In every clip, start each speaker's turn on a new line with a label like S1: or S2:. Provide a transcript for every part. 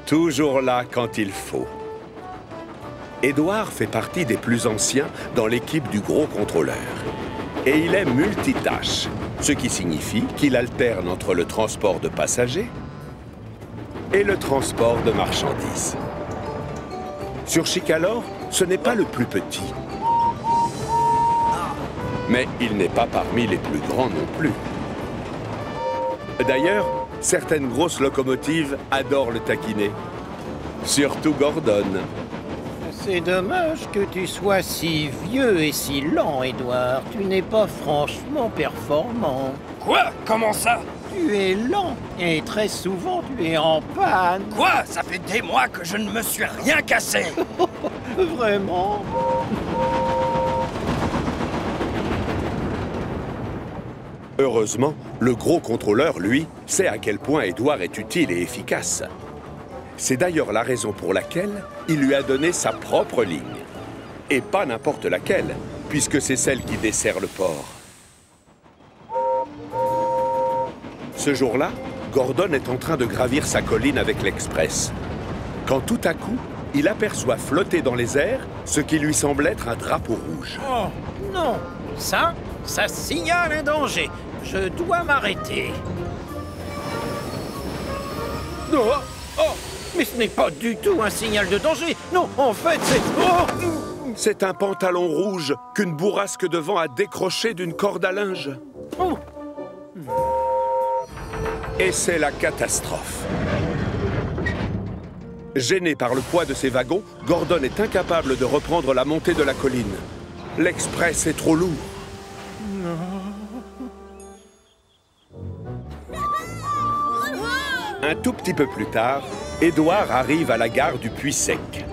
S1: Toujours là quand il faut. Édouard fait partie des plus anciens dans l'équipe du gros contrôleur. Et il est multitâche, ce qui signifie qu'il alterne entre le transport de passagers et le transport de marchandises. Sur Chicalor, ce n'est pas le plus petit. Mais il n'est pas parmi les plus grands non plus. D'ailleurs, certaines grosses locomotives adorent le taquiner. Surtout Gordon.
S2: C'est dommage que tu sois si vieux et si lent, Édouard. Tu n'es pas franchement performant.
S3: Quoi? Comment ça?
S2: Tu es lent et très souvent tu es en panne.
S3: Quoi? Ça fait des mois que je ne me suis rien cassé.
S2: Vraiment?
S1: Heureusement, le gros contrôleur, lui, sait à quel point Édouard est utile et efficace. C'est d'ailleurs la raison pour laquelle il lui a donné sa propre ligne. Et pas n'importe laquelle, puisque c'est celle qui dessert le port. Ce jour-là, Gordon est en train de gravir sa colline avec l'Express. Quand tout à coup, il aperçoit flotter dans les airs ce qui lui semble être un drapeau rouge.
S2: Oh, non! Ça signale un danger. Je dois m'arrêter. Oh, oh! Mais ce n'est pas du tout un signal de danger. Non, en fait, c'est... Oh!
S1: C'est un pantalon rouge qu'une bourrasque de vent a décroché d'une corde à linge.
S2: Oh!
S1: Et c'est la catastrophe. Gêné par le poids de ses wagons, Gordon est incapable de reprendre la montée de la colline. L'Express est trop lourd. Un tout petit peu plus tard, Édouard arrive à la gare du Puy-Sec.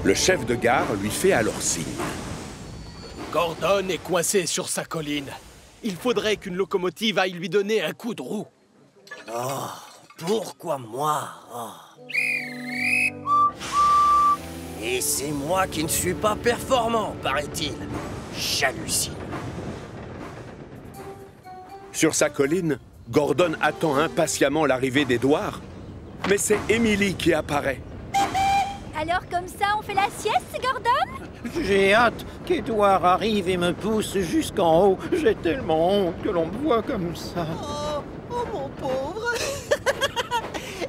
S1: Le chef de gare lui fait alors signe.
S4: Gordon est coincé sur sa colline. Il faudrait qu'une locomotive aille lui donner un coup de roue.
S3: Oh, pourquoi moi? Oh. Et c'est moi qui ne suis pas performant, paraît-il. J'hallucine.
S1: Sur sa colline, Gordon attend impatiemment l'arrivée d'Édouard. Mais c'est Émilie qui apparaît.
S5: Alors comme ça, on fait la sieste, Gordon?
S2: J'ai hâte qu'Édouard arrive et me pousse jusqu'en haut. J'ai tellement honte que l'on me voit comme ça.
S6: Oh mon pauvre.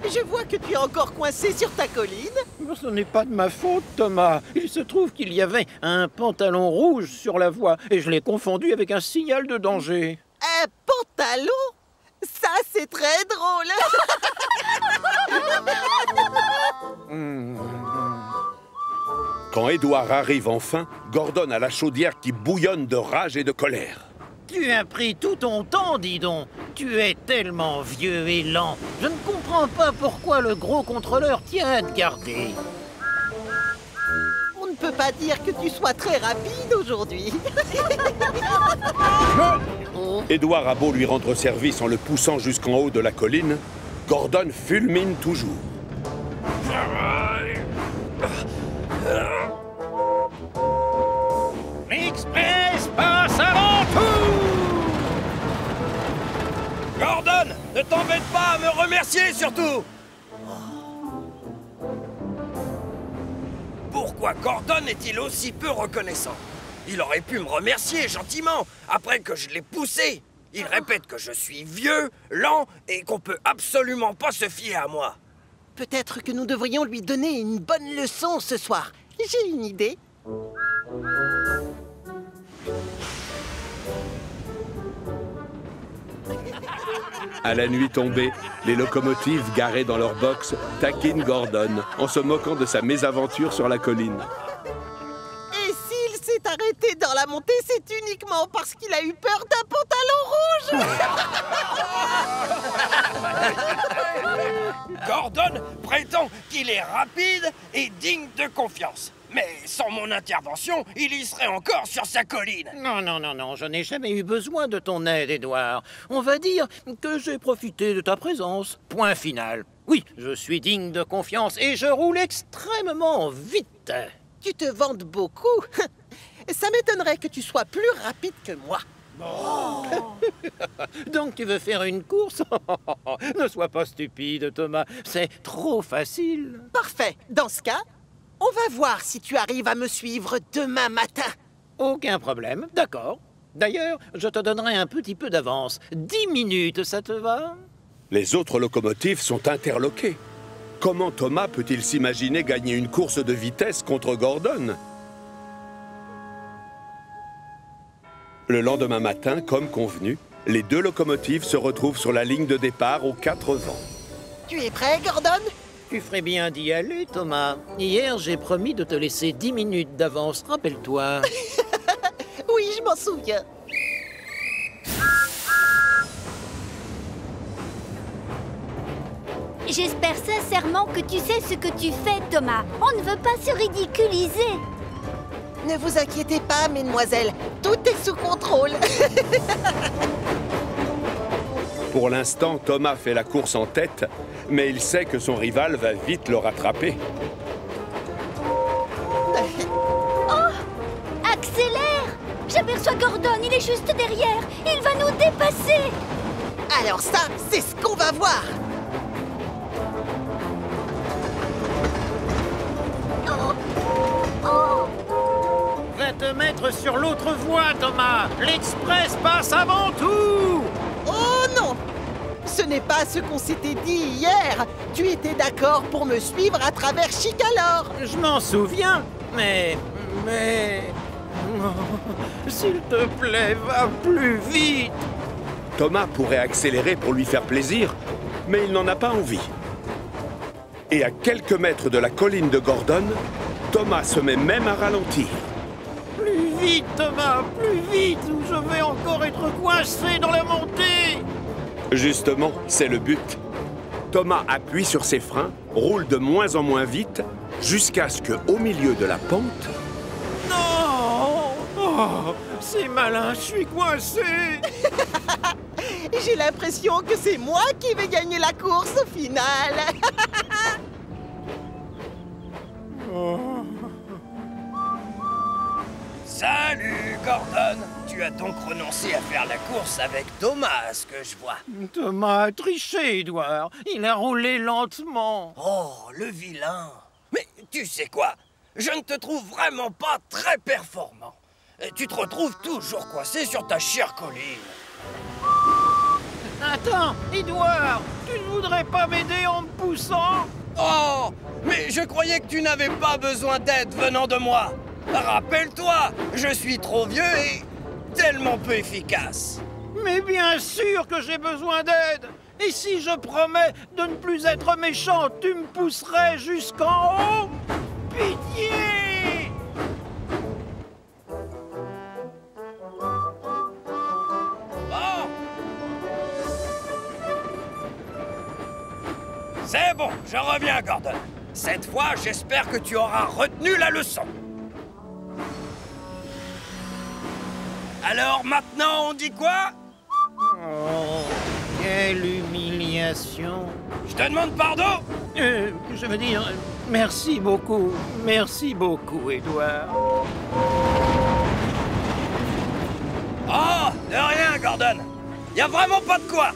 S6: Je vois que tu es encore coincé sur ta colline.
S2: Ce n'est pas de ma faute, Thomas. Il se trouve qu'il y avait un pantalon rouge sur la voie et je l'ai confondu avec un signal de danger.
S6: Un pantalon? Ça, c'est très drôle.
S1: Quand Édouard arrive enfin, Gordon a la chaudière qui bouillonne de rage et de colère.
S2: Tu as pris tout ton temps, dis donc. Tu es tellement vieux et lent. Je ne comprends pas pourquoi le gros contrôleur tient à te garder.
S6: On ne peut pas dire que tu sois très rapide aujourd'hui.
S1: Édouard a beau lui rendre service en le poussant jusqu'en haut de la colline, Gordon fulmine toujours.
S2: L'Express passe avant tout!
S3: Gordon, ne t'embête pas à me remercier surtout. Pourquoi Gordon est-il aussi peu reconnaissant? Il aurait pu me remercier gentiment après que je l'ai poussé. Il répète que je suis vieux, lent et qu'on peut absolument pas se fier à moi.
S6: Peut-être que nous devrions lui donner une bonne leçon ce soir. J'ai une idée.
S1: À la nuit tombée, les locomotives garées dans leur box taquinent Gordon en se moquant de sa mésaventure sur la colline.
S6: Et s'il s'est arrêté dans la montée, c'est uniquement parce qu'il a eu peur d'un pantalon rouge.
S3: Gordon prétend qu'il est rapide et digne de confiance. Mais sans mon intervention, il y serait encore sur sa colline.
S2: Non, je n'ai jamais eu besoin de ton aide, Édouard. On va dire que j'ai profité de ta présence. Point final. Oui, je suis digne de confiance et je roule extrêmement vite.
S6: Tu te vantes beaucoup. Ça m'étonnerait que tu sois plus rapide que moi.
S2: Donc tu veux faire une course? Ne sois pas stupide, Thomas. C'est trop facile.
S6: Parfait. Dans ce cas, on va voir si tu arrives à me suivre demain matin.
S2: Aucun problème, d'accord. D'ailleurs, je te donnerai un petit peu d'avance. 10 minutes, ça te va?
S1: Les autres locomotives sont interloquées. Comment Thomas peut-il s'imaginer gagner une course de vitesse contre Gordon? Le lendemain matin, comme convenu, les deux locomotives se retrouvent sur la ligne de départ aux 4 vents.
S6: Tu es prêt, Gordon?
S2: Tu ferais bien d'y aller, Thomas. Hier, j'ai promis de te laisser 10 minutes d'avance, rappelle-toi.
S6: Oui, je m'en souviens.
S5: J'espère sincèrement que tu sais ce que tu fais, Thomas. On ne veut pas se ridiculiser.
S6: Ne vous inquiétez pas, mesdemoiselles. Tout est sous contrôle.
S1: Pour l'instant, Thomas fait la course en tête, mais il sait que son rival va vite le rattraper.
S5: Accélère! J'aperçois Gordon, il est juste derrière. Il va nous dépasser.
S6: Alors ça, c'est ce qu'on va voir.
S2: Va te mettre sur l'autre voie, Thomas. L'Express passe avant tout.
S6: Oh non! Ce n'est pas ce qu'on s'était dit hier. Tu étais d'accord pour me suivre à travers Chicalor.
S2: Je m'en souviens, mais... S'il te plaît, va plus vite.
S1: Thomas pourrait accélérer pour lui faire plaisir, mais il n'en a pas envie. Et à quelques mètres de la colline de Gordon, Thomas se met même à ralentir.
S2: Plus vite, Thomas, plus vite, ou je vais encore être coincé dans la montée.
S1: Justement, c'est le but. Thomas appuie sur ses freins, roule de moins en moins vite, jusqu'à ce que, au milieu de la pente...
S2: Non! Oh, c'est malin, je suis coincé.
S6: J'ai l'impression que c'est moi qui vais gagner la course au final.
S3: Salut, Gordon. Tu as donc renoncé à faire la course avec Thomas, à ce que je vois.
S2: Thomas a triché, Edouard. Il a roulé lentement.
S3: Oh, le vilain. Mais tu sais quoi? Je ne te trouve vraiment pas très performant. Tu te retrouves toujours coincé sur ta chère colline.
S2: Attends, Edouard, tu ne voudrais pas m'aider en me poussant?
S3: Oh, mais je croyais que tu n'avais pas besoin d'aide venant de moi. Rappelle-toi, je suis trop vieux et tellement peu efficace.
S2: Mais bien sûr que j'ai besoin d'aide. Et si je promets de ne plus être méchant, tu me pousserais jusqu'en haut? Pitié!
S3: Oh! C'est bon, je reviens, Gordon. Cette fois, j'espère que tu auras retenu la leçon. Alors maintenant, on dit quoi?
S2: Oh, quelle humiliation.
S3: Je te demande pardon?
S2: Je veux dire, merci beaucoup, Edouard.
S3: Oh, de rien, Gordon. Y a vraiment pas de quoi.